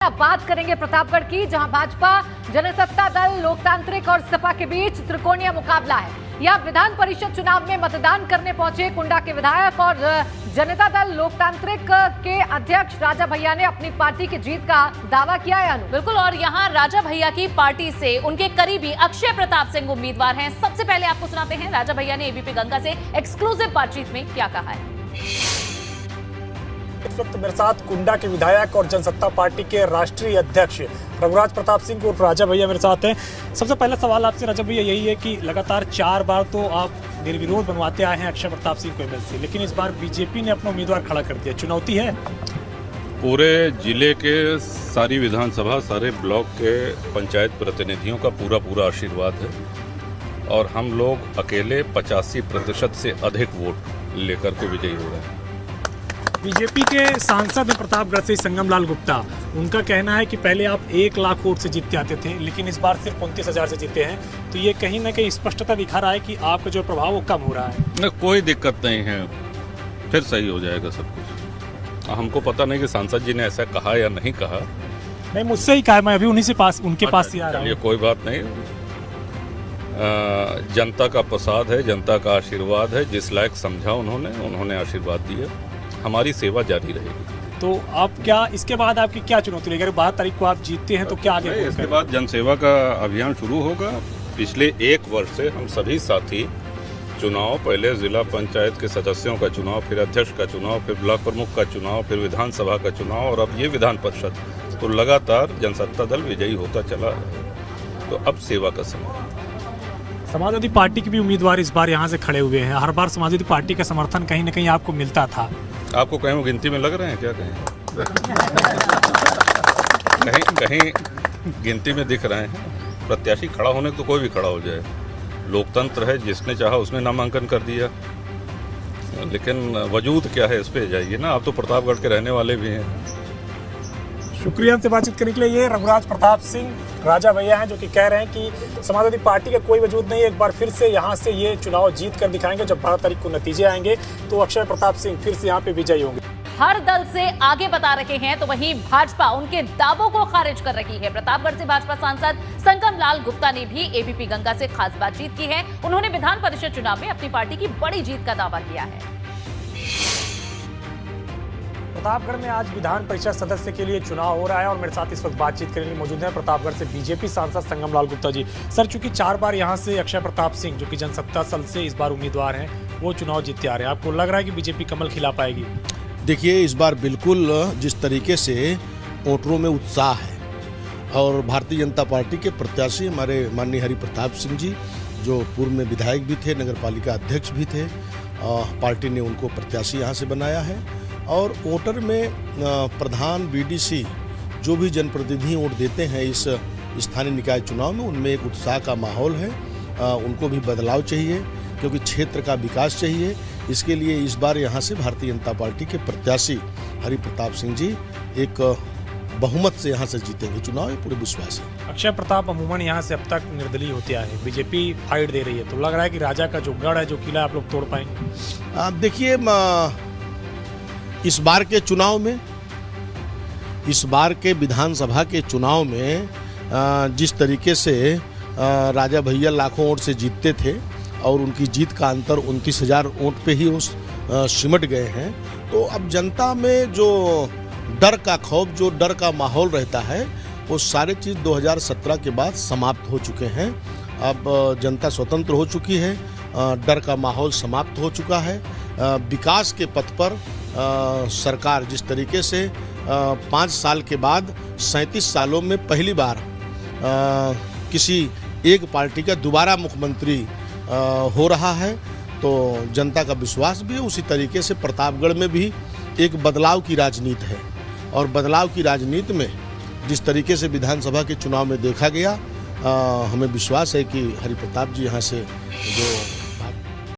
अब बात करेंगे प्रतापगढ़ की, जहां भाजपा, जनसत्ता दल, लोकतांत्रिक और सपा के बीच त्रिकोणीय मुकाबला है। यह विधान परिषद चुनाव में मतदान करने पहुंचे कुंडा के विधायक और जनता दल लोकतांत्रिक के अध्यक्ष राजा भैया ने अपनी पार्टी की जीत का दावा किया है। बिल्कुल, और यहाँ राजा भैया की पार्टी से उनके करीबी अक्षय प्रताप सिंह उम्मीदवार हैं। सबसे पहले आपको सुनाते हैं राजा भैया ने एबीपी गंगा से एक्सक्लूसिव बातचीत में क्या कहा है। इस वक्त मेरे साथ कुंडा के विधायक और जनसत्ता पार्टी के राष्ट्रीय अध्यक्ष रघुराज प्रताप सिंह और राजा भैया मेरे साथ हैं। सबसे पहला सवाल आपसे राजा भैया यही है कि लगातार 4 बार तो आप निर्विरोध बनवाते आए हैं अक्षय प्रताप सिंह को एमएलसी, लेकिन इस बार बीजेपी ने अपना उम्मीदवार खड़ा कर दिया। चुनौती है? पूरे जिले के सारी विधानसभा, सारे ब्लॉक के पंचायत प्रतिनिधियों का पूरा आशीर्वाद है और हम लोग अकेले 85% से अधिक वोट लेकर के विजयी हो रहे हैं। बीजेपी के सांसद प्रतापगढ़ से संगम लाल गुप्ता, उनका कहना है कि पहले आप 1 लाख वोट से जीतते आते थे, लेकिन इस बार सिर्फ 29,000 से जीते हैं। तो ये कहीं ना कहीं स्पष्टता दिखा रहा है कि आपका जो प्रभाव वो कम हो रहा है। कोई दिक्कत नहीं है, फिर सही हो जाएगा सब कुछ। हमको पता नहीं कि सांसद जी ने ऐसा कहा या नहीं कहा। नहीं, मुझसे ही कहा, मैं अभी उन्हीं से उनके पास ही आ रहा हूं। ये कोई बात नहीं, जनता का प्रसाद है, जनता का आशीर्वाद है। जिस लायक समझा उन्होंने आशीर्वाद दिया। हमारी सेवा जारी रहेगी। तो आप क्या इसके बाद आपकी क्या चुनौती रहेगी? अगर 12 तारीख को आप जीतते हैं तो क्या आगे? इसके बाद जनसेवा का अभियान शुरू होगा। पिछले 1 वर्ष से हम सभी साथी चुनाव, पहले जिला पंचायत के सदस्यों का चुनाव, फिर अध्यक्ष का चुनाव, फिर ब्लॉक प्रमुख का चुनाव, फिर विधानसभा का चुनाव और अब ये विधान परिषद, तो लगातार जनसत्ता दल विजयी होता चला है। तो अब सेवा का समय। समाजवादी पार्टी के भी उम्मीदवार इस बार यहाँ से खड़े हुए हैं। हर बार समाजवादी पार्टी का समर्थन कहीं ना कहीं आपको मिलता था। आपको कहीं वो गिनती में लग रहे हैं क्या? कहीं गिनती में दिख रहे हैं। प्रत्याशी खड़ा होने तो कोई भी खड़ा हो जाए, लोकतंत्र है, जिसने चाहा उसने नामांकन कर दिया। लेकिन वजूद क्या है, इस पे जाइए ना। आप तो प्रतापगढ़ के रहने वाले भी हैं। शुक्रिया हमसे बातचीत करने के लिए। ये रघुराज प्रताप सिंह राजा भैया हैं जो कि कह रहे हैं कि समाजवादी पार्टी का कोई वजूद नहीं है। एक बार फिर से यहाँ से ये चुनाव जीत कर दिखाएंगे। जब 12 तारीख को नतीजे आएंगे तो अक्षय प्रताप सिंह फिर से यहाँ पे विजयी होंगे। हर दल से आगे बता रहे हैं तो वहीं भाजपा उनके दावों को खारिज कर रही है। प्रतापगढ़ से भाजपा सांसद संगम लाल गुप्ता ने भी एबीपी गंगा से खास बातचीत की है। उन्होंने विधान परिषद चुनाव में अपनी पार्टी की बड़ी जीत का दावा किया है। प्रतापगढ़ में आज विधान परिषद सदस्य के लिए चुनाव हो रहा है और मेरे साथ इस वक्त बातचीत करने के लिए मौजूद है प्रतापगढ़ से बीजेपी सांसद संगम लाल गुप्ता जी। सर, चूंकि 4 बार यहाँ से अक्षय प्रताप सिंह जो कि जनसत्ता दल से इस बार उम्मीदवार हैं, वो चुनाव जीतते आ रहे हैं, आपको लग रहा है कि बीजेपी कमल खिला पाएगी? देखिए, इस बार बिल्कुल जिस तरीके से वोटरों में उत्साह है और भारतीय जनता पार्टी के प्रत्याशी हमारे माननीय हरि प्रताप सिंह जी, जो पूर्व में विधायक भी थे, नगर पालिका अध्यक्ष भी थे, पार्टी ने उनको प्रत्याशी यहाँ से बनाया है। और वोटर में प्रधान, बीडीसी जो भी जनप्रतिनिधि वोट देते हैं इस स्थानीय निकाय चुनाव में, उनमें एक उत्साह का माहौल है। उनको भी बदलाव चाहिए क्योंकि क्षेत्र का विकास चाहिए। इसके लिए इस बार यहाँ से भारतीय जनता पार्टी के प्रत्याशी हरि प्रताप सिंह जी एक बहुमत से यहाँ से जीतेंगे चुनाव, पूरे विश्वास है। अक्षय प्रताप अमूमन यहाँ से अब तक निर्दलीय होते आए हैं, बीजेपी फाइट दे रही है, तो लग रहा है कि राजा का जो गढ़ है, जो किला, आप लोग तोड़ पाएंगे? देखिए, इस बार के चुनाव में, इस बार के विधानसभा के चुनाव में जिस तरीके से राजा भैया लाखों वोट से जीतते थे और उनकी जीत का अंतर 29,000 वोट पे ही वो सिमट गए हैं, तो अब जनता में जो डर का खौफ, जो डर का माहौल रहता है, वो सारे चीज़ 2017 के बाद समाप्त हो चुके हैं। अब जनता स्वतंत्र हो चुकी है, डर का माहौल समाप्त हो चुका है। विकास के पथ पर सरकार जिस तरीके से 5 साल के बाद 37 सालों में पहली बार किसी एक पार्टी का दोबारा मुख्यमंत्री हो रहा है, तो जनता का विश्वास भी है। उसी तरीके से प्रतापगढ़ में भी एक बदलाव की राजनीति है और बदलाव की राजनीति में जिस तरीके से विधानसभा के चुनाव में देखा गया, हमें विश्वास है कि हरि प्रताप जी यहाँ से जो